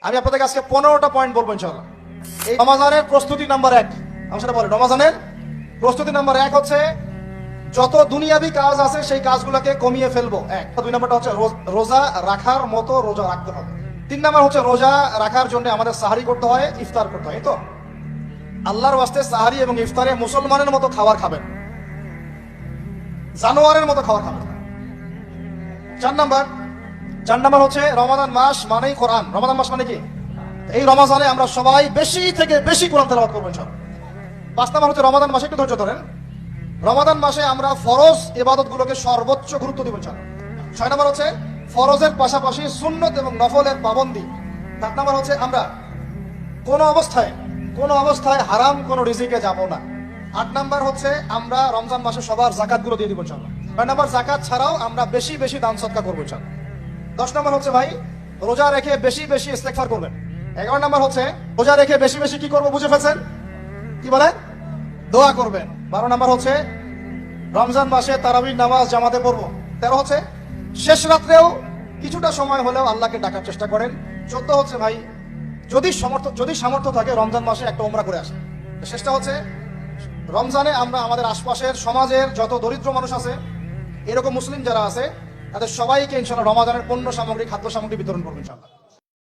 আমি আপনাদেরকে আজকে 15টা পয়েন্ট বলবো ইনশাআল্লাহ। এই রমাজানের প্রস্তুতি নাম্বার 1, আমি সেটা বলি। রমাজানের প্রস্তুতি নাম্বার 1 হচ্ছে যত দুনিয়াবি কাজ আছে সেই কাজগুলোকে কমিয়ে ফেলবো। 2 নাম্বারটা হচ্ছে রোজা রাখার মতো রোজা রাখতে হবে। 3 নাম্বার হচ্ছে রোজা রাখার জন্য আমাদের সাহারি করতে হয়, ইফতার করতে হয়। তো আল্লাহর ওয়াস্তে সাহারি এবং ইফতারে মুসলমানের মতো খাবার খাবেন, জানোয়ারের মতো খাবার খাবেন। 4 নাম্বার হচ্ছে রমাদান মাস মানেই কোরআন। রমাদান মাস মানে কি? এই রমাজানে আমরা সবাই বেশি থেকে বেশি কোরআন তেলাওয়াত করবো ইনশাআল্লাহ। 5 নাম্বার হচ্ছে রমাদান মাসে, একটু ধৈর্য ধরেন, রমাদান মাসে আমরা ফরজ ইবাদত গুলোকে সর্বোচ্চ গুরুত্ব দিব ইনশাআল্লাহ। 6 নাম্বার হচ্ছে ফরজের পাশাপাশি সুন্নত এবং নফলের পাবন্দি। 7 নাম্বার হচ্ছে আমরা কোনো অবস্থায় হারাম কোনো রিজিকে যাব না। 8 নাম্বার হচ্ছে আমরা রমজান মাসে সবার জাকাত গুলো দিয়ে দিব ইনশাআল্লাহ। 9 নাম্বার জাকাত ছাড়াও আমরা বেশি বেশি দান সদকা করবো ইনশাআল্লাহ। 10 নাম্বার হচ্ছে ভাই রোজা রেখে বেশি বেশি ইস্তেগফার করবেন। 11 নাম্বার হচ্ছে রোজা রেখে বেশি বেশি কি করবো বুঝে ফেলছেন? কি বলে? দোয়া করবেন। 12 নাম্বার হচ্ছে রমজান মাসে তারাবির নামাজ জামাতে পড়বো। 13 হচ্ছে শেষ রাত্রেও কিছুটা সময় হলেও আল্লাহকে ডাকার চেষ্টা করেন। 14 হচ্ছে ভাই যদি সামর্থ্য থাকে রমজান মাসে একটা উমরা করে আসে। শেষটা হচ্ছে রমজানে আমরা আমাদের আশপাশের সমাজের যত দরিদ্র মানুষ আছে, এরকম মুসলিম যারা আছে, তাদের সবাইকে ইনশাআল্লাহ রমাদানের পণ্য সামগ্রী, খাদ্য সামগ্রী বিতরণ করবো ইনশাআল্লাহ।